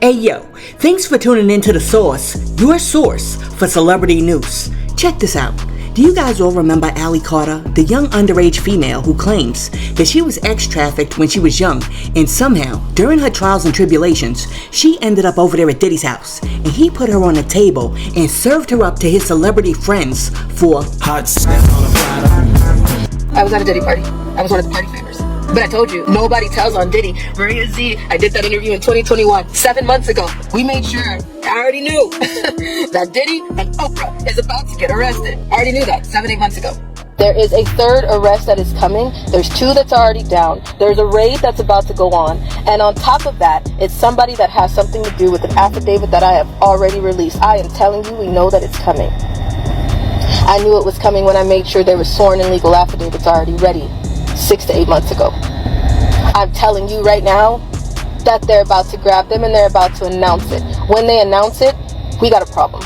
Hey yo, thanks for tuning in to The Source, your source for celebrity news. Check this out. Do you guys all remember Allie Carter, the young underage female who claims that she was ex-trafficked when she was young, and somehow, during her trials and tribulations, she ended up over there at Diddy's house, and he put her on a table and served her up to his celebrity friends for hot sex on a platter. I was at a Diddy party. I was one of the party favors. But I told you, nobody tells on Diddy. Maria Z, I did that interview in 2021, 7 months ago. We made sure, I already knew, that Diddy and Oprah is about to get arrested. I already knew that 7-8 months ago. There is a third arrest that is coming. There's 2 that's already down. There's a raid that's about to go on. And on top of that, it's somebody that has something to do with an affidavit that I have already released. I am telling you, we know that it's coming. I knew it was coming when I made sure there were sworn and legal affidavits already ready 6 to 8 months ago. I'm telling you right now that they're about to grab them and they're about to announce it. When they announce it, we got a problem.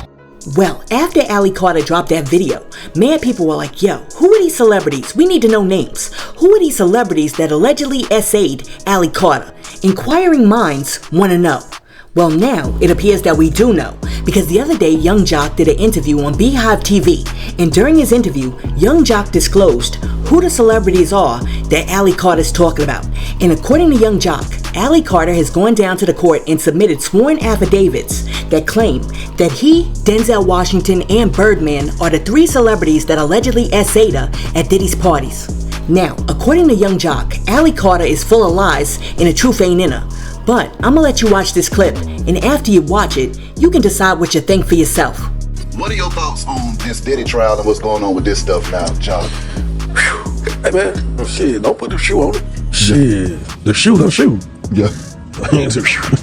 Well, after Allie Carter dropped that video, mad people were like, yo, who are these celebrities? We need to know names. Who are these celebrities that allegedly essayed Allie Carter? Inquiring minds want to know. Well, now it appears that we do know, because the other day Young Jock did an interview on Beehive TV, and during his interview, Young Jock disclosed who the celebrities are that Allie Carter's talking about. And according to Young Jock, Allie Carter has gone down to the court and submitted sworn affidavits that claim that he, Denzel Washington, and Birdman are the 3 celebrities that allegedly essayed her at Diddy's parties. Now, according to Young Jock, Allie Carter is full of lies and the truth ain't in her. But I'm gonna let you watch this clip, and after you watch it, you can decide what you think for yourself. What are your thoughts on this Diddy trial and what's going on with this stuff now, John? Hey man, shit, don't put the shoe on it. Shit, the shoe, no shoe. Yeah.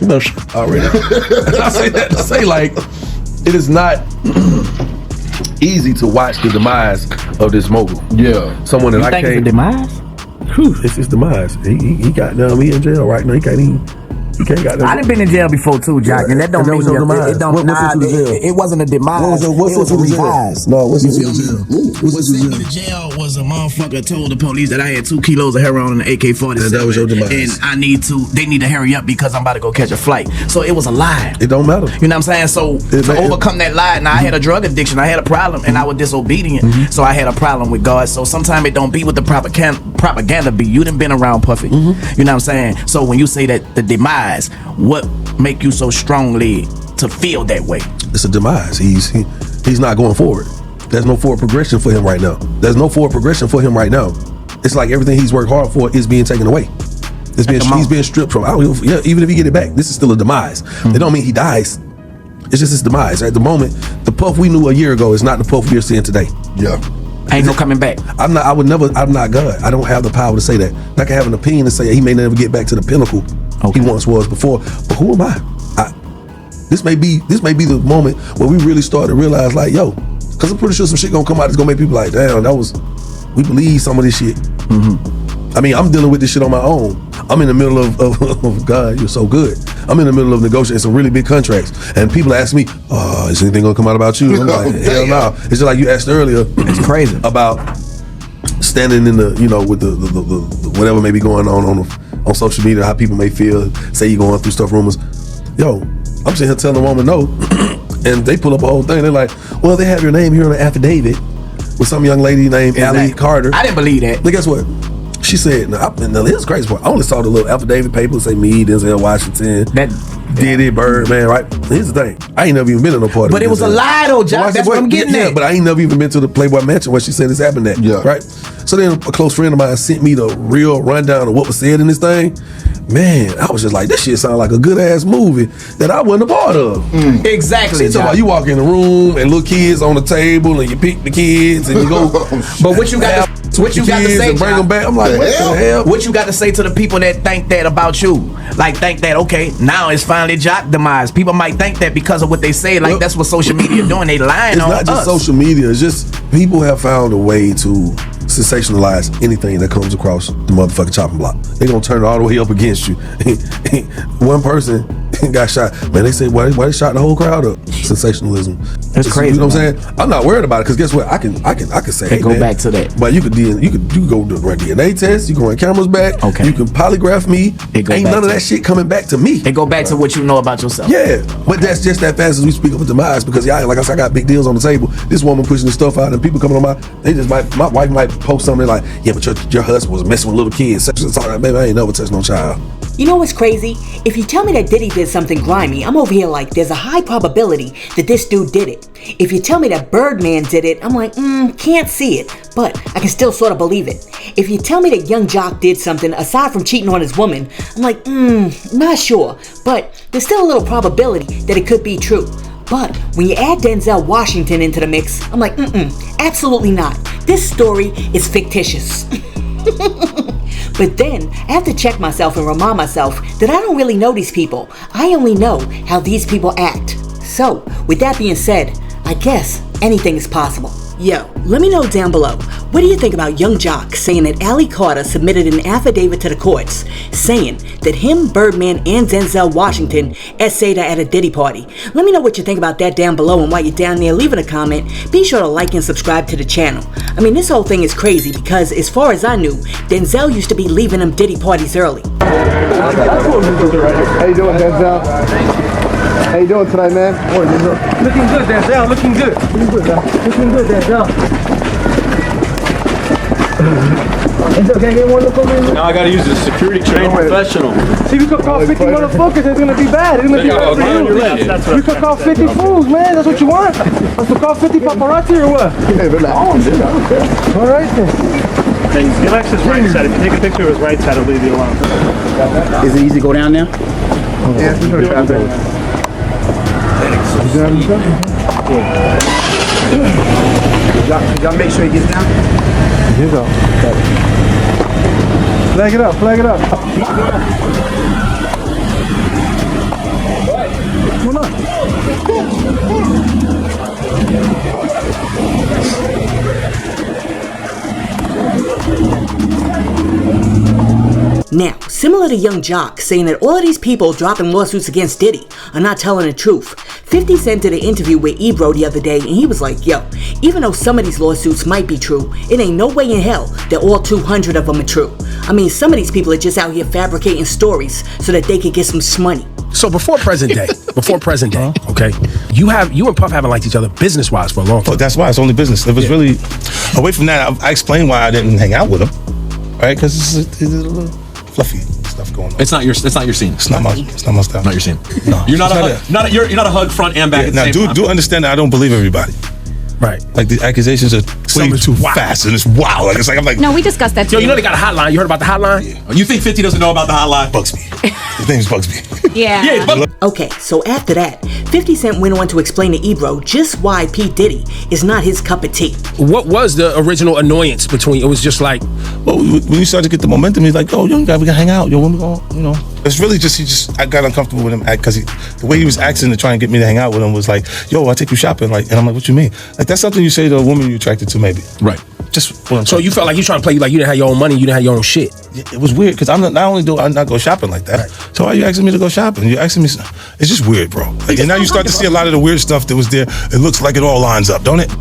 No shoe already. I say that to say, like, it is not easy to watch the demise of this mogul. Yeah. Someone that you I think can't. it's a demise? Whew, it's his demise. He got down. He in jail right now. He can't got down. I done been in jail before too, Jack, and that don't mean demise. it wasn't a demise. It was a revise. No, what's What sent me to jail was a motherfucker told the police that I had 2 kilos of heroin in an AK-47. And that was your demise. And they need to hurry up because I'm about to go catch a flight. So it was a lie. It don't matter. You know what I'm saying? So to overcome that lie, now I had a drug addiction, I had a problem, and I was disobedient. So I had a problem with God. So sometimes it don't be with the propaganda be. You done been around Puffy. You know what I'm saying? So when you say that the demise, what make you so strongly to feel that way? It's a demise. He's not going forward. There's no forward progression for him right now. It's like everything he's worked hard for is being taken away. He's being stripped from. Even if he get it back, this is still a demise. It don't mean he dies. It's just his demise. At the moment, the Puff we knew a year ago is not the Puff we're seeing today. Yeah. Ain't no coming back. I'm not God. I don't have the power to say that. I can have an opinion to say he may never get back to the pinnacle he once was before. But who am I? This may be the moment where we really start to realize, like, yo, because I'm pretty sure some shit gonna come out that's gonna make people like, damn, we believe some of this shit. I mean, I'm dealing with this shit on my own. I'm in the middle of God, you're so good. I'm in the middle of negotiating some really big contracts, and people ask me, is anything gonna come out about you? I'm like, hell no. It's just like you asked earlier. It's crazy about standing in the, with the whatever may be going on social media, how people may feel, say you're going through stuff, rumors. Yo, I'm sitting here telling a woman no, and they pull up a whole thing. They're like, well, they have your name here on an affidavit with some young lady named Allie Carter. I didn't believe that. But guess what? She said, now here's the crazy part. I only saw the little affidavit paper say me, Denzel Washington, Diddy, Birdman, right? Here's the thing. I ain't never even been to no party. But it was a lie though, Josh. That's what I'm getting at. But I ain't never even been to the Playboy Mansion where she said this happened at. Yeah. Right? So then a close friend of mine sent me the real rundown of what was said in this thing. Man, I was just like, this shit sound like a good ass movie that I wasn't a part of. Exactly. So about you walk in the room and little kids on the table and you pick the kids and you go. But what you got to say? And bring them back. I'm like, what the hell? What you got to say to the people that think that about you? Like think that okay, now it's finally Jock demise. People might think that because of what they say. Like that's what social media doing. They lying on us. It's not just social media. It's just people have found a way to sensationalize anything that comes across the motherfucking chopping block. They gonna turn it all the way up against you. One person got shot. Man, they say why they shot the whole crowd up. Sensationalism. That's crazy. You know what I'm saying? I'm not worried about it because guess what? I can say, hey, go man, back to that. But you could go do run DNA tests. You can run cameras back. Okay. You can polygraph me. Ain't none of that shit coming back to me. It go back to what you know about yourself. Yeah, but that's just that fast as we speak of demise because y'all, like I said, I got big deals on the table. This woman pushing this stuff out and people coming on my wife might post something like, yeah, but your husband was messing with little kids. Baby, I ain't never touched no child. You know what's crazy? If you tell me that Diddy did something grimy, I'm over here like, there's a high probability that this dude did it. If you tell me that Birdman did it, I'm like, can't see it, but I can still sort of believe it. If you tell me that Young Jock did something aside from cheating on his woman, I'm like, not sure, but there's still a little probability that it could be true. But when you add Denzel Washington into the mix, I'm like, absolutely not. This story is fictitious. But then, I have to check myself and remind myself that I don't really know these people. I only know how these people act. So, with that being said, I guess anything is possible. Yo, let me know down below, what do you think about Young Jock saying that Ali Carter submitted an affidavit to the courts saying that him, Birdman, and Denzel Washington essayed her at a Diddy party? Let me know what you think about that down below, and while you're down there leaving a comment, be sure to like and subscribe to the channel. I mean, this whole thing is crazy because as far as I knew, Denzel used to be leaving them Diddy parties early. How you doing, Denzel? How you doing tonight, man? Looking good, Denzel. Looking good. Looking good, Denzel. Denzel, can I get one look over here? Now I gotta use a security trained professional. See, we could call 50 motherfuckers. It's gonna be bad. It's gonna be bad for you. You could call 50 fools, man. That's what you want. Let's call 50 paparazzi or what? Hey, relax. All right then. And he likes his right side. If you take a picture of his right side, it'll leave you alone. Is it easy to go down there? Yeah, it's no traffic. Y'all make sure he gets down. Here you go. Flag it up, flag it up. Come on. Now, similar to Young Jock saying that all of these people dropping lawsuits against Diddy are not telling the truth, 50 Cent did an interview with Ebro the other day and he was like, yo, even though some of these lawsuits might be true, it ain't no way in hell that all 200 of them are true. I mean, some of these people are just out here fabricating stories so that they could get some money. So before present day, okay, you and Puff haven't liked each other business-wise for a long time. That's why it's only business. It was really, away from that, I explained why I didn't hang out with him, right? Because it's a little fluffy stuff going on. It's not your scene. It's not my style. Not your scene. No, you're not a hug front and back. Now, do understand that I don't believe everybody. Right. Like the accusations are way too fast and it's wild. Like I'm like. No, we discussed that too. Yo, you know they got a hotline. You heard about the hotline? Yeah. You think 50 doesn't know about the hotline? Bugs me. His name's Bugs me. Yeah. Okay, so after that, 50 Cent went on to explain to Ebro just why P. Diddy is not his cup of tea. What was the original annoyance between? It was just like, well, when you started to get the momentum, he's like, "Oh, young guy, we gotta hang out. Yo, when we go, you know." It's really just I got uncomfortable with him because the way he was acting to try and get me to hang out with him was like, "Yo, I take you shopping," like, and I'm like, "What you mean?" Like that's something you say to a woman you're attracted to, maybe. Right. Just what I'm so you felt like he was trying to play you like you didn't have your own money, you didn't have your own shit. It was weird because not only do I not go shopping like that, right. So why are you asking me to go shopping? You're asking me. It's just weird, bro. Like, and now you start to see a lot of the weird stuff that was there. It looks like it all lines up, don't it?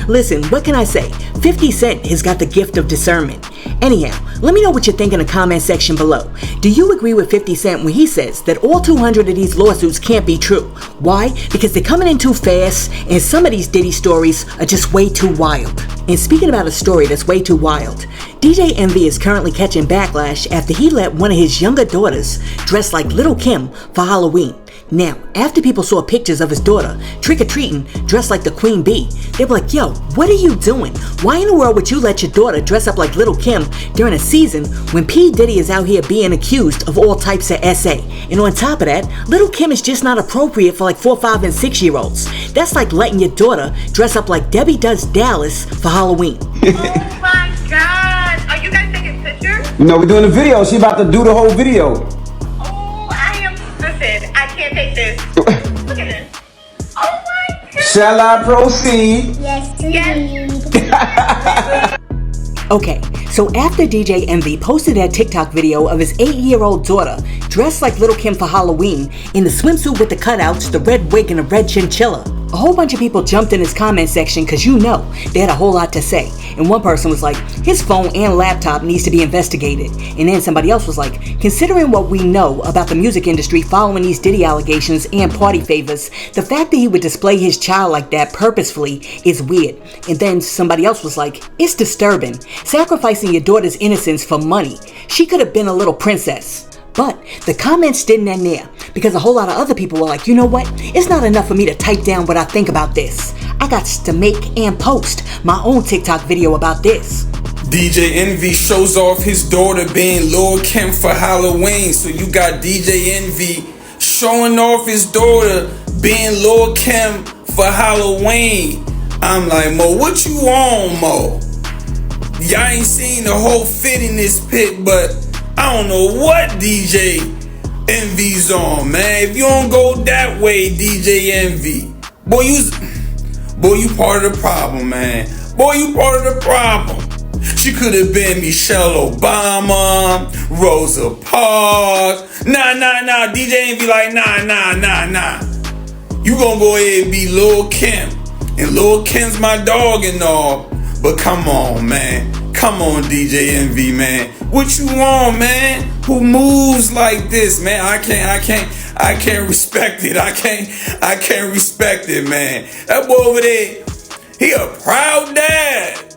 Listen, what can I say? 50 Cent has got the gift of discernment. Anyhow, let me know what you think in the comment section below. Do you agree with 50 Cent when he says that all 200 of these lawsuits can't be true? Why? Because they're coming in too fast and some of these Diddy stories are just way too wild. And speaking about a story that's way too wild, DJ Envy is currently catching backlash after he let one of his younger daughters dress like Little Kim for Halloween. Now, after people saw pictures of his daughter trick-or-treating dressed like the Queen Bee, they were like, yo, what are you doing? Why in the world would you let your daughter dress up like Little Kim during a season when P. Diddy is out here being accused of all types of SA? And on top of that, Little Kim is just not appropriate for like 4, 5, and 6-year-olds. That's like letting your daughter dress up like Debbie Does Dallas for Halloween. Oh my God, are you guys taking pictures? No, we're doing a video. She about to do the whole video. Listen, I can't take this. Look at this. Oh my God. Shall I proceed? Yes. Okay, so So after DJ Envy posted that TikTok video of his 8-year-old daughter dressed like Lil' Kim for Halloween in the swimsuit with the cutouts, the red wig, and a red chinchilla, a whole bunch of people jumped in his comment section because they had a whole lot to say. And one person was like, his phone and laptop needs to be investigated. And then somebody else was like, considering what we know about the music industry following these Diddy allegations and party favors, the fact that he would display his child like that purposefully is weird. And then somebody else was like, it's disturbing. Sacrificing your daughter's innocence for money. She could have been a little princess. But the comments didn't end there, because a whole lot of other people were like, you know what? It's not enough for me to type down what I think about this. I got to make and post my own TikTok video about this. DJ Envy shows off his daughter being Lil' Kim for Halloween. So you got DJ Envy showing off his daughter being Lil' Kim for Halloween. I'm like, Mo, what you on, Mo? Y'all ain't seen the whole fit in this pic, but I don't know what DJ Envy's on, man. If you don't go that way, DJ Envy, boy, you part of the problem, man. Boy, you part of the problem. She could have been Michelle Obama, Rosa Parks. Nah. DJ Envy like, nah. You gonna go ahead and be Lil' Kim. And Lil' Kim's my dog and all. But come on, man. Come on, DJ Envy, man. What you want, man? Who moves like this, man? I can't respect it. I can't respect it, man. That boy over there, he a proud dad.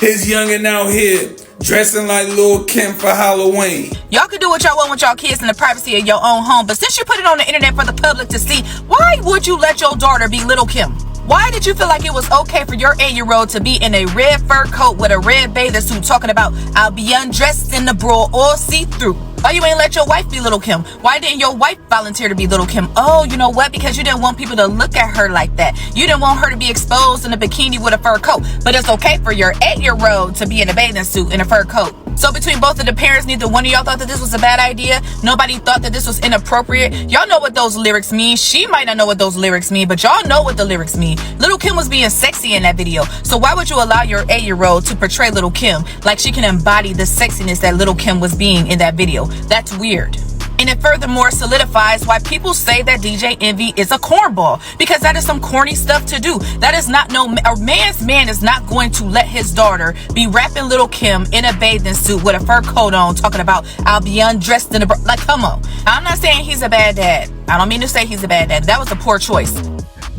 His youngin' out here dressing like Lil' Kim for Halloween. Y'all can do what y'all want with y'all kids in the privacy of your own home, but since you put it on the internet for the public to see, why would you let your daughter be Lil' Kim? Why did you feel like it was okay for your 8-year-old to be in a red fur coat with a red bathing suit talking about, I'll be undressed in the bra or see-through? Why you ain't let your wife be Lil' Kim? Why didn't your wife volunteer to be Lil' Kim? Oh, you know what? Because you didn't want people to look at her like that. You didn't want her to be exposed in a bikini with a fur coat. But it's okay for your 8-year-old to be in a bathing suit in a fur coat. So between both of the parents, neither one of y'all thought that this was a bad idea. Nobody thought that this was inappropriate. Y'all know what those lyrics mean. She might not know what those lyrics mean, but y'all know what the lyrics mean. Lil' Kim was being sexy in that video. So why would you allow your 8-year-old to portray Lil' Kim like she can embody the sexiness that Lil' Kim was being in that video? That's weird. And it furthermore solidifies why people say that DJ Envy is a cornball, because that is some corny stuff to do. That is not a man's man is not going to let his daughter be rapping Lil' Kim in a bathing suit with a fur coat on talking about, I'll be undressed in a like, come on. I'm not saying he's a bad dad. I don't mean to say he's a bad dad. That was a poor choice.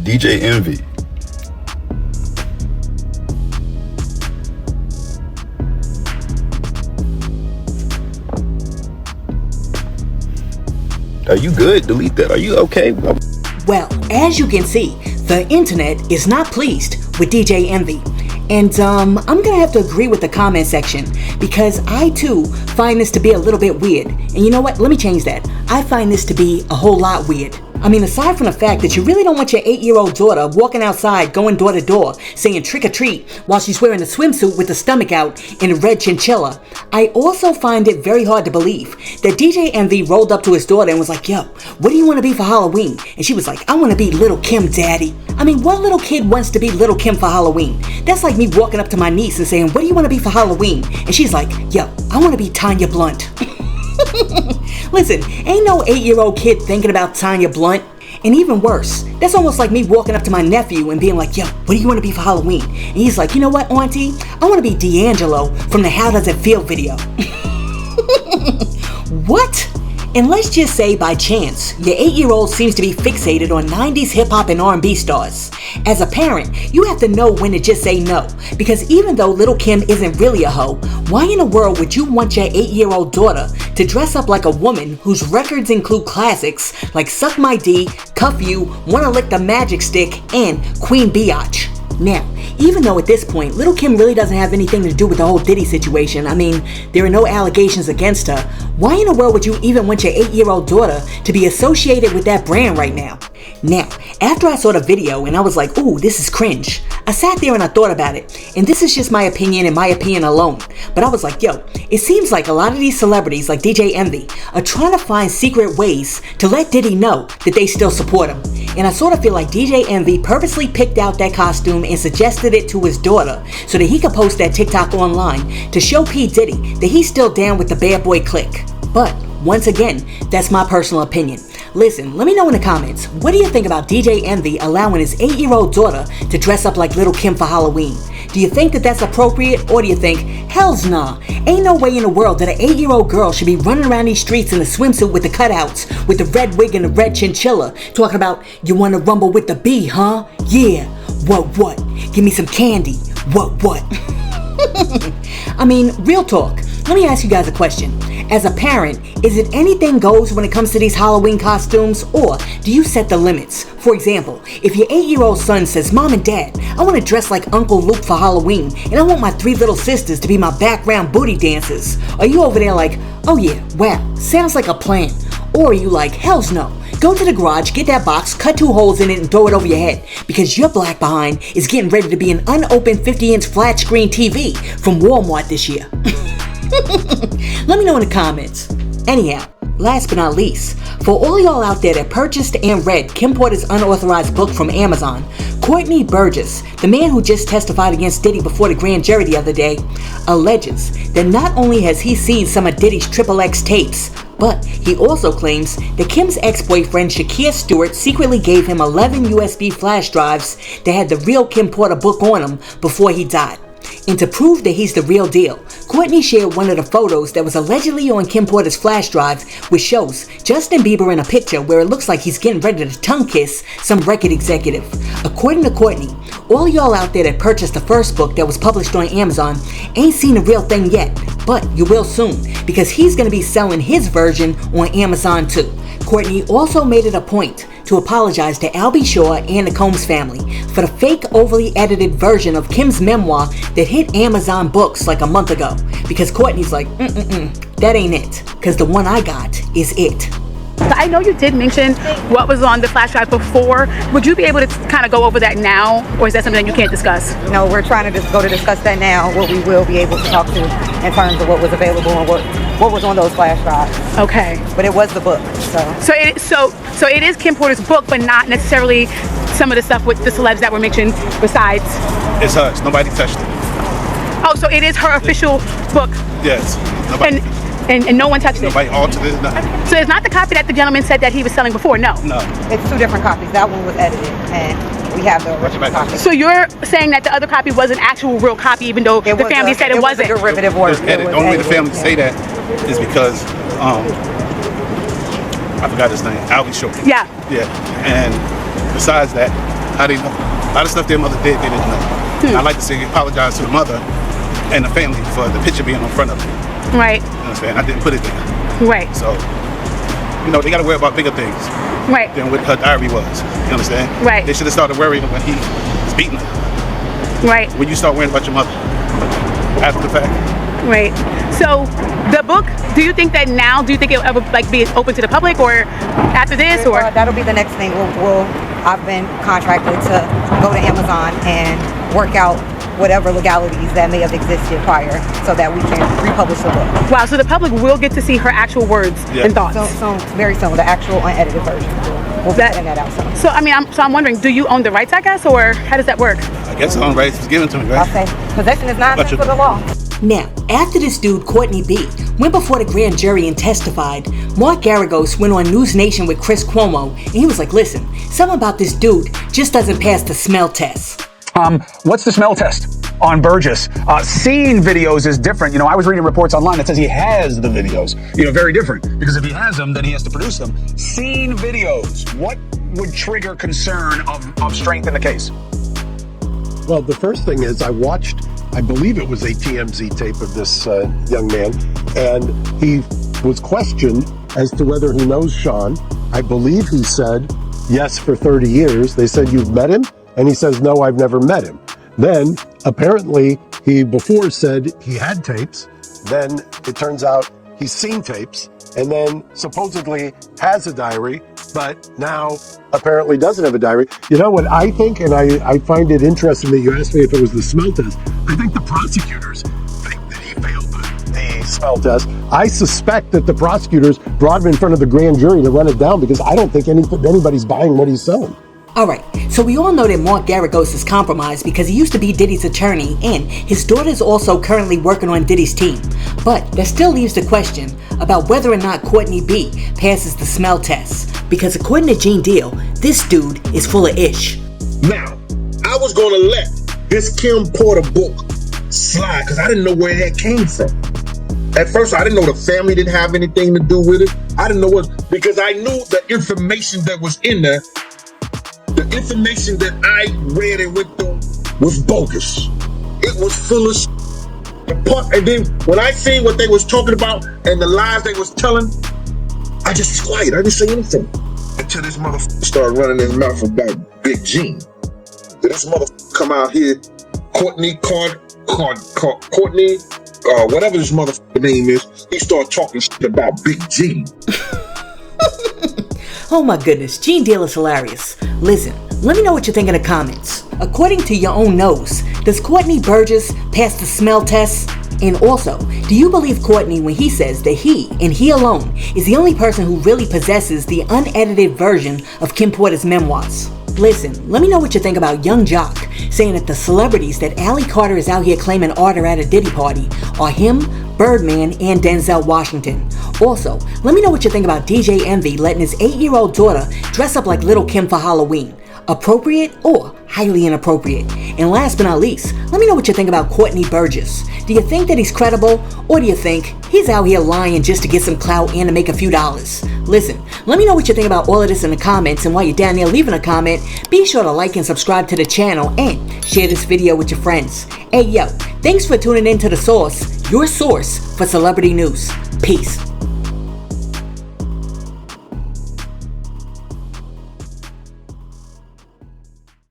DJ Envy. Are you good? Delete that. Are you okay? Well, as you can see, the internet is not pleased with DJ Envy. And I'm gonna have to agree with the comment section, because I too find this to be a little bit weird. And you know what? Let me change that. I find this to be a whole lot weird. I mean, aside from the fact that you really don't want your 8-year-old daughter walking outside, going door to door, saying trick or treat while she's wearing a swimsuit with the stomach out in a red chinchilla, I also find it very hard to believe that DJ Envy rolled up to his daughter and was like, yo, what do you want to be for Halloween? And she was like, I want to be Lil' Kim, daddy. I mean, what little kid wants to be Lil' Kim for Halloween? That's like me walking up to my niece and saying, what do you want to be for Halloween? And she's like, yo, I want to be Tanya Blunt. Listen, ain't no 8-year-old kid thinking about Tanya Blunt. And even worse, that's almost like me walking up to my nephew and being like, yo, what do you want to be for Halloween? And he's like, you know what, auntie? I want to be D'Angelo from the How Does It Feel video. What? And let's just say by chance, your 8-year-old seems to be fixated on 90s hip-hop and R&B stars. As a parent, you have to know when to just say no, because even though Lil' Kim isn't really a hoe, why in the world would you want your 8-year-old daughter to dress up like a woman whose records include classics like Suck My D, Cuff You, Wanna Lick the Magic Stick, and Queen Biatch? Now, even though at this point, Lil' Kim really doesn't have anything to do with the whole Diddy situation, I mean, there are no allegations against her, why in the world would you even want your 8-year-old daughter to be associated with that brand right now? Now, after I saw the video and I was like, ooh, this is cringe, I sat there and I thought about it, and this is just my opinion and my opinion alone, but I was like, yo, it seems like a lot of these celebrities like DJ Envy are trying to find secret ways to let Diddy know that they still support him. And I sort of feel like DJ Envy purposely picked out that costume and suggested it to his daughter so that he could post that TikTok online to show P. Diddy that he's still down with the bad boy clique. But once again, that's my personal opinion. Listen, let me know in the comments, what do you think about DJ Envy allowing his 8-year-old daughter to dress up like Little Kim for Halloween? Do you think that that's appropriate, or do you think, hells nah, ain't no way in the world that an 8-year-old girl should be running around these streets in a swimsuit with the cutouts, with the red wig and the red chinchilla, talking about, you wanna rumble with the bee, huh? Yeah, what? Give me some candy, what? I mean, real talk, let me ask you guys a question. As a parent, is it anything goes when it comes to these Halloween costumes, or do you set the limits? For example, if your 8-year-old son says, Mom and Dad, I want to dress like Uncle Luke for Halloween, and I want my 3 little sisters to be my background booty dancers, are you over there like, oh yeah, wow, sounds like a plan? Or are you like, hells no, go to the garage, get that box, cut 2 holes in it and throw it over your head, because your black behind is getting ready to be an unopened 50-inch flat screen TV from Walmart this year. Let me know in the comments. Anyhow, last but not least, for all y'all out there that purchased and read Kim Porter's unauthorized book from Amazon, Courtney Burgess, the man who just testified against Diddy before the grand jury the other day, alleges that not only has he seen some of Diddy's XXX tapes, but he also claims that Kim's ex-boyfriend Shakir Stewart secretly gave him 11 USB flash drives that had the real Kim Porter book on them before he died. And to prove that he's the real deal, Courtney shared one of the photos that was allegedly on Kim Porter's flash drive, which shows Justin Bieber in a picture where it looks like he's getting ready to tongue kiss some record executive. According to Courtney, all y'all out there that purchased the first book that was published on Amazon ain't seen the real thing yet, but you will soon, because he's going to be selling his version on Amazon too. Courtney also made it a point to apologize to Albie Shaw and the Combs family for the fake, overly edited version of Kim's memoir that hit Amazon Books like a month ago, because Courtney's like, that ain't it, because the one I got is it. I know you did mention what was on the flash drive before. Would you be able to kind of go over that now, or is that something that you can't discuss? No, we're trying to discuss that now, what we will be able to talk to in terms of what was available and what was on those flash drives. Okay. But it was the book, so it is Kim Porter's book, but not necessarily some of the stuff with the celebs that were mentioned besides. It's hers. Nobody touched it. Oh, so it is her official book. Yes. Nobody. And no one touched it? Nobody altered it, nothing. So it's not the copy that the gentleman said that he was selling before, no? No. It's 2 different copies. That one was edited, and we have the original copy. So you're saying that the other copy was an actual real copy, even though the family said it wasn't? It was a derivative work. The only way the family say that is because, I forgot his name, Albie Shaw. Yeah. Yeah, and besides that, how they know? A lot of stuff their mother did, they didn't know. I'd like to say apologize to the mother and the family for the picture being in front of it. Right. You understand? I didn't put it there. Right. So, they got to worry about bigger things. Right. Than what her diary was. You understand? Right. They should have started worrying when he was beating her. Right. When you start worrying about your mother after the fact. Right. So the book, do you think it'll ever be open to the public, or after this, or? That'll be the next thing. I've been contracted to go to Amazon and work out whatever legalities that may have existed prior so that we can republish the book. Wow, so the public will get to see her actual words and thoughts. So very soon, the actual unedited version. We'll be putting that out soon. So I'm wondering, do you own the rights, I guess, or how does that work? I guess the own rights was given to me, right? I'll say possession is not for the law. Now, after this dude, Courtney B, went before the grand jury and testified, Mark Garagos went on News Nation with Chris Cuomo, and he was like, listen, something about this dude just doesn't pass the smell test. What's the smell test on Burgess? Seeing videos is different. I was reading reports online that says he has the videos. Very different. Because if he has them, then he has to produce them. Seeing videos, what would trigger concern of strength in the case? Well, the first thing is I watched, I believe it was a TMZ tape of this young man, and he was questioned as to whether he knows Sean. I believe he said, yes, for 30 years. They said, you've met him? And he says, no, I've never met him. Then, apparently, he before said he had tapes. Then it turns out he's seen tapes, and then supposedly has a diary, but now apparently doesn't have a diary. You know what I think, and I find it interesting that you asked me if it was the smell test. I think the prosecutors think that he failed the smell test. I suspect that the prosecutors brought him in front of the grand jury to run it down because I don't think anybody's buying what he's selling. Alright, so we all know that Mark Garagos is compromised because he used to be Diddy's attorney and his daughter is also currently working on Diddy's team. But that still leaves the question about whether or not Courtney B passes the smell test. Because according to Gene Deal, this dude is full of ish. Now, I was gonna let this Kim Porter book slide because I didn't know where that came from. At first, I didn't know the family didn't have anything to do with it. I didn't know what, because I knew the information that was in there. The information that I read and went through was bogus. It was full of and then when I seen what they was talking about and the lies they was telling, I just was quiet. I didn't say anything until this motherfucker started running his mouth about Big Gene. Then this motherfucker come out here, Courtney, whatever this motherfucker name is, he started talking shit about Big Gene. Oh my goodness, Gene Deal is hilarious. Listen, let me know what you think in the comments. According to your own nose, does Courtney Burgess pass the smell test? And also, do you believe Courtney when he says that he, and he alone, is the only person who really possesses the unedited version of Kim Porter's memoirs? Listen, let me know what you think about Young Jock saying that the celebrities that Allie Carter is out here claiming order at a Diddy party are him, Birdman, and Denzel Washington. Also, let me know what you think about DJ Envy letting his 8-year-old daughter dress up like Little Kim for Halloween. Appropriate or highly inappropriate? And last but not least, let me know what you think about Courtney Burgess. Do you think that he's credible, or do you think he's out here lying just to get some clout and to make a few dollars? Listen, let me know what you think about all of this in the comments, and while you're down there leaving a comment, be sure to like and subscribe to the channel and share this video with your friends. Hey yo, thanks for tuning in to The Source, your source for celebrity news. Peace.